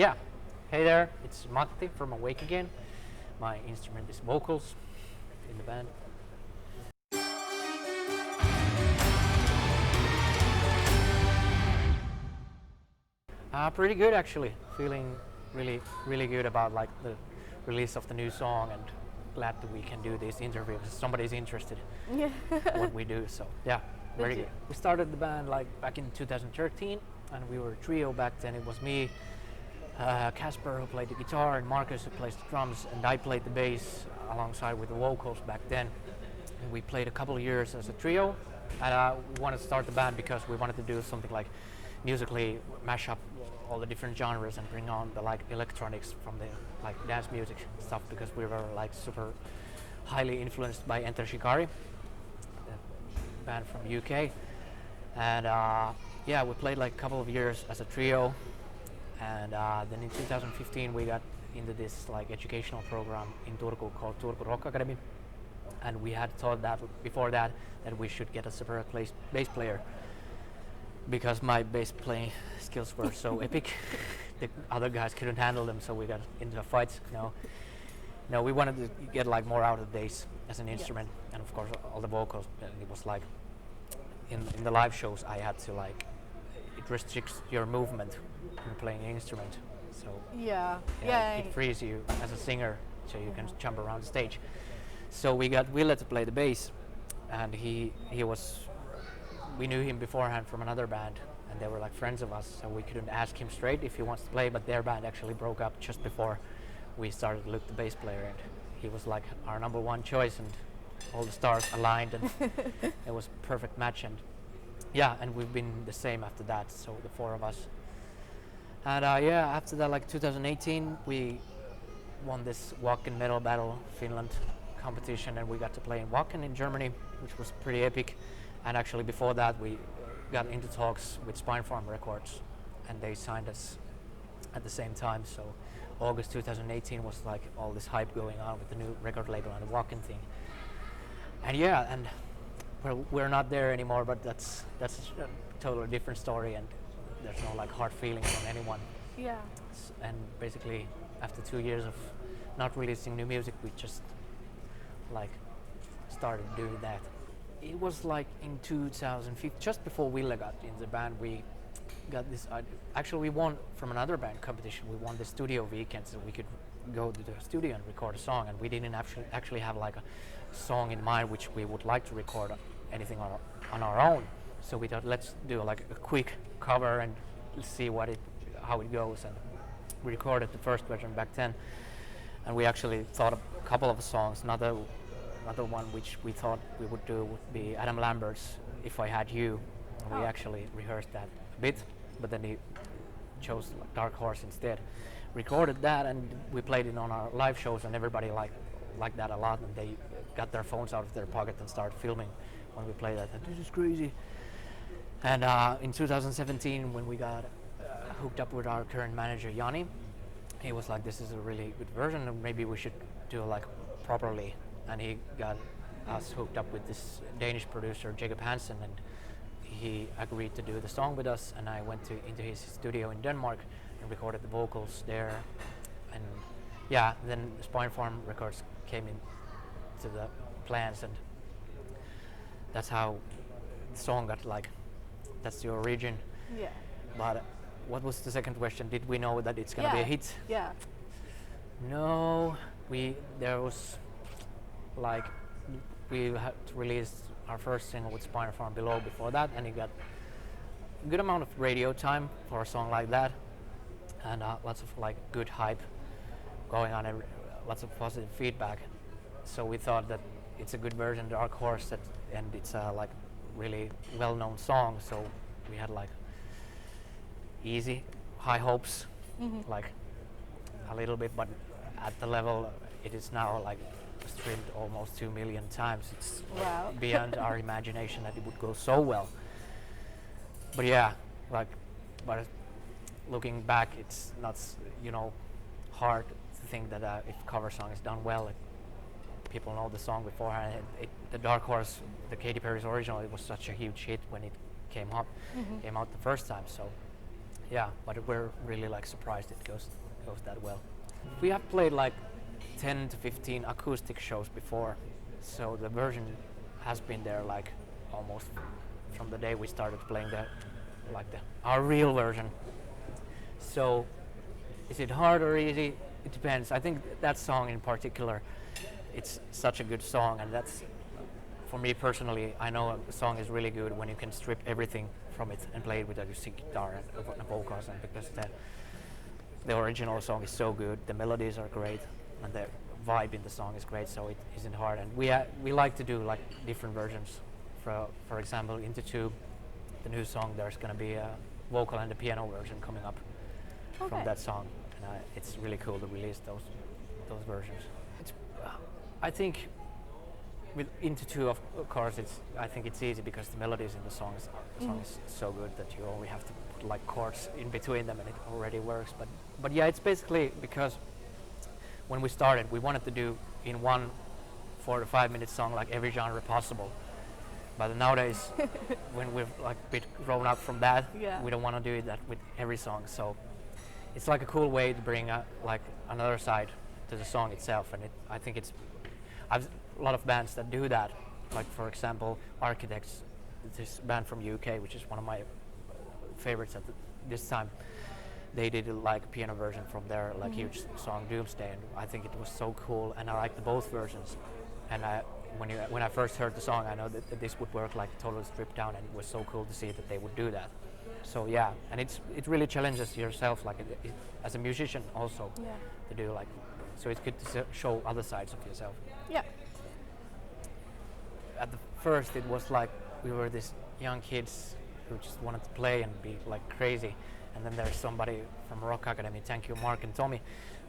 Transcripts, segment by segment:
Yeah. Hey there, it's Matti from Awake Again. My instrument is vocals in the band. Pretty good actually. Feeling really good about like the release of the new song, and glad that we can do this interview because somebody's interested Yeah. in what we do. So yeah, very good. We started the band like back in 2013, and we were a trio back then. It was me, Casper, who played the guitar, and Marcus, who plays the drums, and I played the bass alongside with the vocals back then. And we played a couple of years as a trio, and we wanted to start the band because we wanted to do something like musically mash up all the different genres and bring on the like electronics from the like dance music stuff, because we were like super highly influenced by Enter Shikari, the band from UK. And yeah, we played like a couple of years as a trio, and then in 2015 we got into this like educational program in Turku called Turku Rock Academy, and we had thought that before that we should get a separate bass player, because my bass playing skills were so epic. The other guys couldn't handle them, so we got into fights. No, we wanted to get like more out of the bass as an instrument, and of course all the vocals. And it was like in the live shows I had to like, it restricts your movement when playing an instrument, so Yeah. it frees you as a singer, so you can jump around the stage. So we got Ville to play the bass, and he was, we knew him beforehand from another band, and they were like friends of us, so we couldn't ask him straight if he wants to play, but their band actually broke up just before we started to look the bass player, and he was like our number one choice, and all the stars aligned, and it was a perfect match. And yeah, and we've been the same after that, so the four of us. And yeah, after that, like 2018, we won this Wacken Metal Battle Finland competition, and we got to play in Wacken in Germany, which was pretty epic. And actually before that we got into talks with Spine Farm Records, and they signed us at the same time. So August 2018 was like all this hype going on with the new record label and the Wacken thing. And yeah, and we're not there anymore, but that's a totally different story, and there's no like hard feelings on anyone. Yeah. And basically after 2 years of not releasing new music, we just like started doing that. It was like in 2015, just before Ville got in the band, we got this idea. Actually, we won from another band competition. We won the studio weekend, so we could go to the studio and record a song, and we didn't actually have like a song in mind which we would like to record anything on our own. So we thought, let's do like a quick cover and see how it goes. And we recorded the first version back then, and we actually thought of a couple of songs. Another one which we thought we would do would be Adam Lambert's If I Had You. And we actually rehearsed that a bit, but then he chose like Dark Horse instead. Recorded that, and we played it on our live shows, and everybody liked that a lot, and they got their phones out of their pocket and started filming when we played that. And this is crazy. And in 2017, when we got hooked up with our current manager Jani, he was like, this is a really good version, and maybe we should do like properly. And he got us hooked up with this Danish producer Jacob Hansen, and he agreed to do the song with us, and I went into his studio in Denmark and recorded the vocals there. And yeah, then Spine Farm Records came into the plans, and that's how the song got like, that's the origin. Yeah. But what was the second question? Did we know that it's gonna be a hit? Yeah. No, there was like, we had released our first single with Spine Farm Below before that, and it got a good amount of radio time for a song like that, and lots of like good hype going on, lots of positive feedback. So we thought that it's a good version, Dark Horse, and it's a like really well-known song. So we had like easy, high hopes, like a little bit, but at the level it is now like streamed almost 2 million times. It's beyond our imagination that it would go so well. But yeah, like, but looking back, it's not, hard to think that if cover song is done well, people know the song beforehand. The Dark Horse, the Katy Perry's original, it was such a huge hit when it came out the first time. So yeah, but we're really like surprised it goes that well. We have played like 10 to 15 acoustic shows before, so the version has been there like almost from the day we started playing our real version. So is it hard or easy? It depends. I think that song in particular, it's such a good song, and that's, for me personally, I know a song is really good when you can strip everything from it and play it with a acoustic guitar and vocals, and because the original song is so good, the melodies are great, and the vibe in the song is great, so it isn't hard. And we like to do like different versions. For example, Into Two, the new song, there's going to be a vocal and a piano version coming up from that song, and it's really cool to release those versions. I think with Into Two, of course, I think it's easy because the melodies in the song is so good that you only have to put like chords in between them and it already works. But yeah, it's basically because when we started, we wanted to do in one 4 to 5 minute song like every genre possible. But nowadays, when we've like bit grown up from that, we don't want to do that with every song. So it's like a cool way to bring like another side to the song itself, and I think I've a lot of bands that do that. Like for example, Architects, this band from UK, which is one of my favorites at this time. They did like a piano version from their like huge song Doomsday, and I think it was so cool, and I liked both versions. And when I first heard the song, I know that this would work like totally stripped down, and it was so cool to see that they would do that. So yeah, and it really challenges yourself like as a musician also to do like, so it's good to show other sides of yourself. Yeah. At the first it was like we were these young kids who just wanted to play and be like crazy, and then there's somebody from Rock Academy, thank you Mark and Tommy,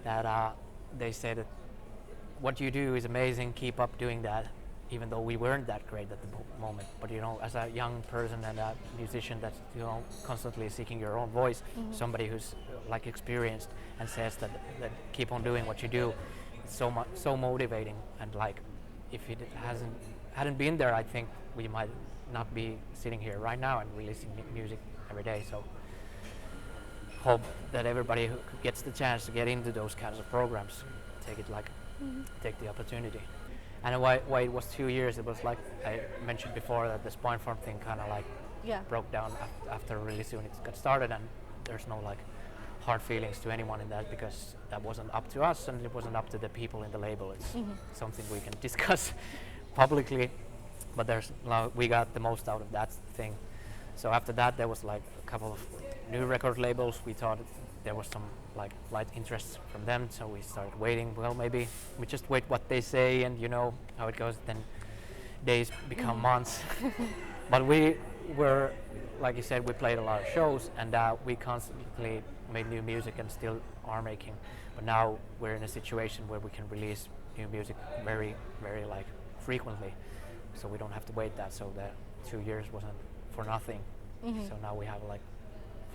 that they said that what you do is amazing, keep up doing that, even though we weren't that great at the moment. But you know, as a young person and a musician that's, you know, constantly seeking your own voice, somebody who's like experienced and says that keep on doing what you do, it's so motivating. And like if it hadn't been there, I think we might not be sitting here right now and releasing music every day. So hope that everybody who gets the chance to get into those kinds of programs take the opportunity. And why it was 2 years, it was like I mentioned before that the Spinefarm thing kind of like broke down after really soon it got started, and there's no like hard feelings to anyone in that, because that wasn't up to us and it wasn't up to the people in the label. It's something we can discuss publicly, but we got the most out of that thing. So after that there was like a couple of new record labels. We thought there was some like light interest from them, so we started waiting. Well, maybe we just wait what they say, and you know how it goes, then days become months. But we were, like you said, we played a lot of shows, and we constantly made new music and still are making. But now we're in a situation where we can release new music very, very like frequently, so we don't have to wait that. So the 2 years wasn't for nothing. So now we have like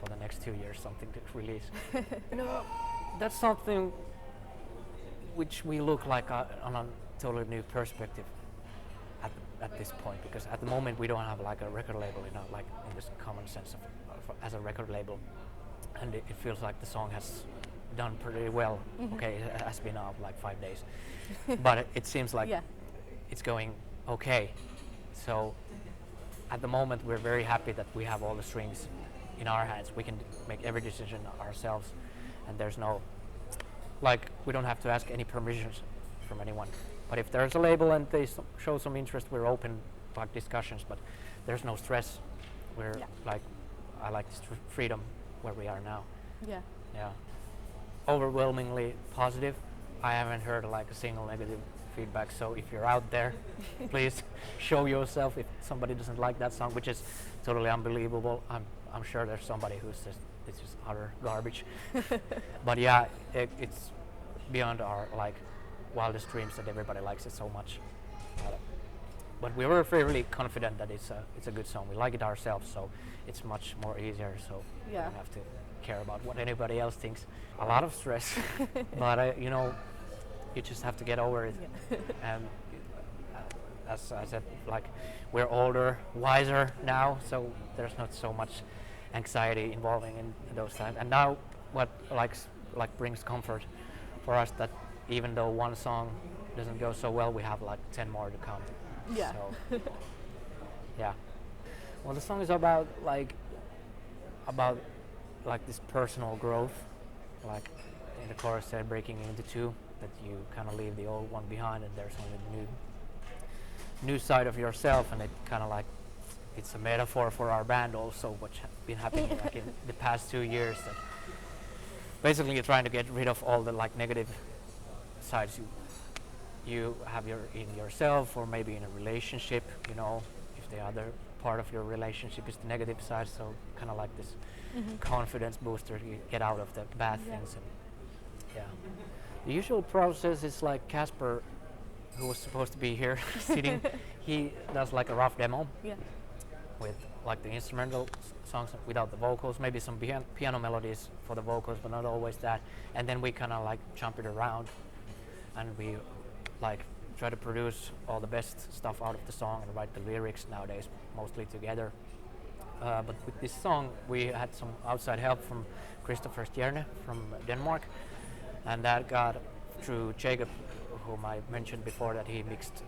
for the next 2 years something to release. You know, that's something which we look like on a totally new perspective at this point, because at the moment we don't have like a record label, you know, like in this common sense of as a record label, and it feels like the song has done pretty well. Okay, it has been out like 5 days, but it seems like it's going okay. So at the moment we're very happy that we have all the strings in our hands. We can make every decision ourselves, and there's no like we don't have to ask any permissions from anyone. But if there's a label and they show some interest, we're open about discussions, but there's no stress. We're like, I like this freedom where we are now. Yeah, overwhelmingly positive. I haven't heard like a single negative feedback, so if you're out there, please show yourself. If somebody doesn't like that song, which is totally unbelievable, I'm sure there's somebody who says it's just utter garbage. But yeah, it's beyond our like wildest dreams that everybody likes it so much. But we were fairly confident that it's a good song. We like it ourselves, so it's much more easier. So we don't have to care about what anybody else thinks. A lot of stress, but you know, you just have to get over it. And as I said, like we're older, wiser now, so there's not so much anxiety involving in those times. And now what like brings comfort for us that even though one song doesn't go so well, we have like 10 more to come. Yeah. So yeah. Well, the song is about like this personal growth, like in the chorus said, breaking into two, that you kind of leave the old one behind and there's only the new side of yourself, and it kind of like it's a metaphor for our band also, which has been happening like in the past 2 years, that basically you're trying to get rid of all the like negative sides you have in yourself, or maybe in a relationship, you know, if the other part of your relationship is the negative side, so kind of like this confidence booster, you get out of the bad things. And yeah, the usual process is like Casper, who was supposed to be here sitting, he does like a rough demo with like the instrumental songs without the vocals, maybe some piano melodies for the vocals, but not always that. And then we kind of like jump it around, and we like try to produce all the best stuff out of the song and write the lyrics nowadays mostly together. But with this song we had some outside help from Christopher Stjerne from Denmark, and that got through Jacob, whom I mentioned before, that he mixed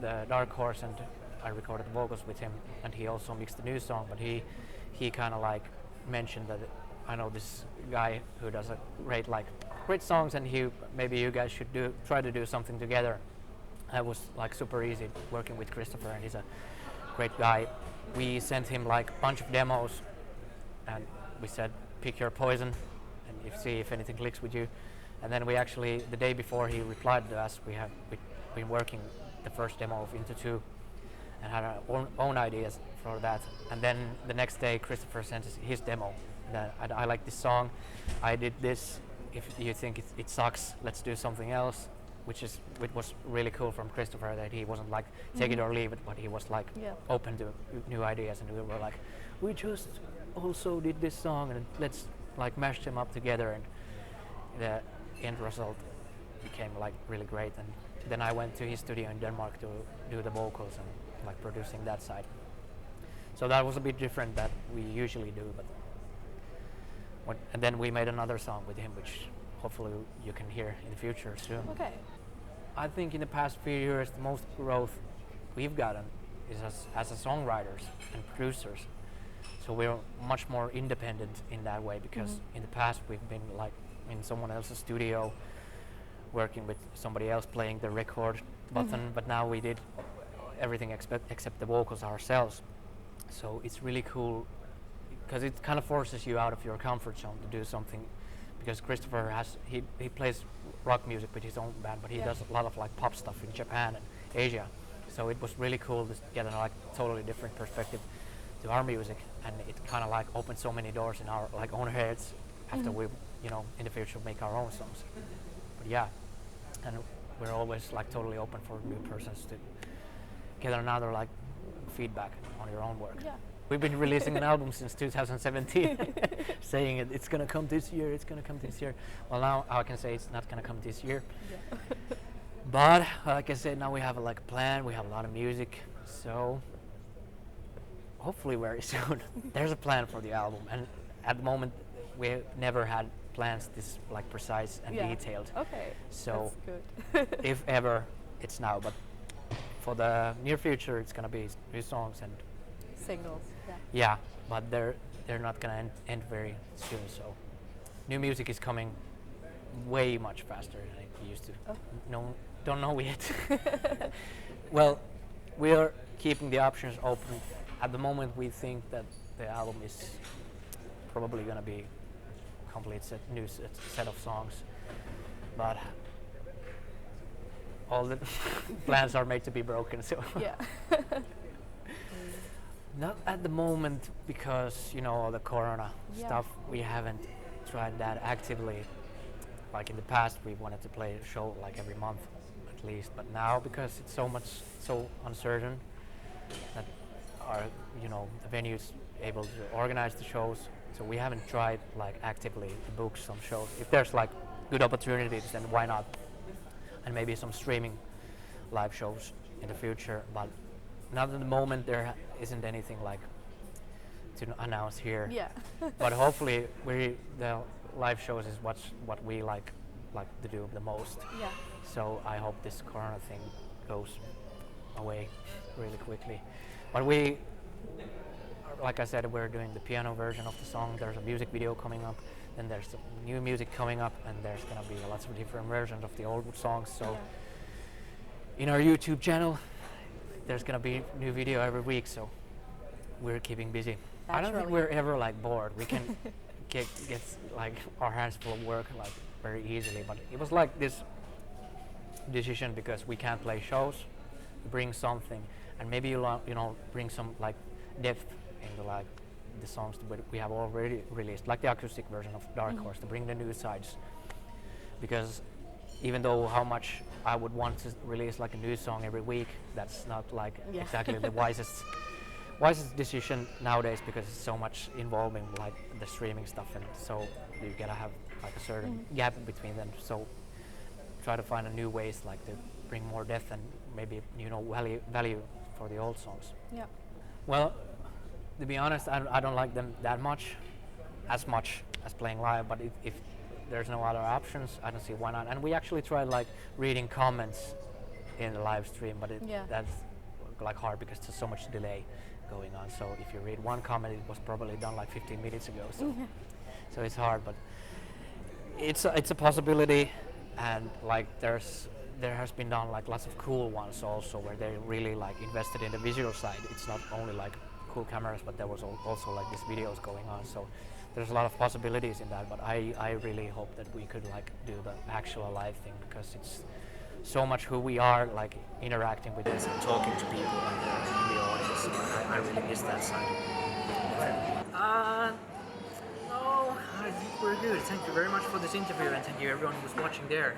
the Dark Horse, and I recorded the vocals with him, and he also mixed the new song. But he kind of like mentioned that I know this guy who does a great songs, and maybe you guys should try to do something together. It was like super easy working with Christopher, and he's a great guy. We sent him like a bunch of demos, and we said pick your poison and see if anything clicks with you. And then we actually, the day before he replied to us, we've been working the first demo of Into Two and had our own ideas for that. And then the next day Christopher sent us his demo. I like this song, I did this, if you think it sucks, let's do something else, which was really cool from Christopher, that he wasn't like take it or leave it, but he was like open to new ideas, and we were like, we just also did this song and let's like mash them up together, and the end result became like really great. And then I went to his studio in Denmark to do the vocals and like producing that side. So that was a bit different that we usually do, but and then we made another song with him, which hopefully you can hear in the future soon. Okay. I think in the past few years, the most growth we've gotten is as songwriters and producers. So we're much more independent in that way, because in the past we've been like in someone else's studio, working with somebody else playing the record button, but now we did everything except the vocals ourselves. So it's really cool, because it kind of forces you out of your comfort zone to do something, because Christopher he plays rock music with his own band, but he does a lot of like pop stuff in Japan and Asia. So it was really cool to get a like totally different perspective to our music, and it kind of like opened so many doors in our like own heads after we, you know, in the future make our own songs. But yeah, and we're always like totally open for new persons to get another like feedback on your own work. Yeah. We've been releasing an album since 2017, saying it's gonna come this year, it's gonna come this year. Well, now I can say it's not gonna come this year. Yeah. But like I said, now we have a like plan, we have a lot of music, so hopefully very soon there's a plan for the album. And at the moment we never had plans this like precise and detailed. Okay. So that's good. if ever, it's now, but for the near future it's gonna be new songs and singles. yeah, but they're not gonna end very soon. So new music is coming way much faster than it used to. No, don't know yet. Well, we are keeping the options open. At the moment, we think that the album is probably gonna be a complete new set of songs, but all the plans are made to be broken. So Yeah. not at the moment, because you know all the corona stuff. We haven't tried that actively. Like in the past, we wanted to play a show like every month at least, but now because it's so uncertain that our the venue's able to organize the shows, so we haven't tried like actively to book some shows. If there's like good opportunities, then why not? And maybe some streaming live shows in the future, but not at the moment. There isn't anything like to announce here. Yeah. But hopefully the live shows is what we like to do the most. Yeah. So I hope this corona thing goes away really quickly. But we, like I said, we're doing the piano version of the song. There's a music video coming up, then there's some new music coming up, and there's gonna be lots of different versions of the old songs. So in our YouTube channel, there's gonna be new video every week. So we're keeping busy. I don't think Naturally. we're ever like bored. We can get like our hands full of work like very easily. But it was like this decision because we can't play shows, bring something, and maybe bring some like depth into like the songs that we have already released, like the acoustic version of Dark Horse, to bring the new sides. Because even though how much I would want to release like a new song every week, that's not like exactly the wisest decision nowadays, because it's so much involving like the streaming stuff, and so you gotta have like a certain gap between them. So try to find a new ways like to bring more depth and maybe value for the old songs. Yeah. Well, to be honest, I don't like them that much as playing live, but if there's no other options, I don't see why not. And we actually tried like reading comments in the live stream, but that's like hard because there's so much delay going on. So if you read one comment, it was probably done like 15 minutes ago. So it's hard, but it's a possibility. And like there has been done like lots of cool ones also, where they really like invested in the visual side. It's not only like cool cameras, but there was also like these videos going on. So there's a lot of possibilities in that. But I really hope that we could like do the actual live thing, because it's so much who we are, like interacting with this and talking to people in the audience. So I really miss that side. No, I think we're good. Thank you very much for this interview, and thank you everyone who's watching there.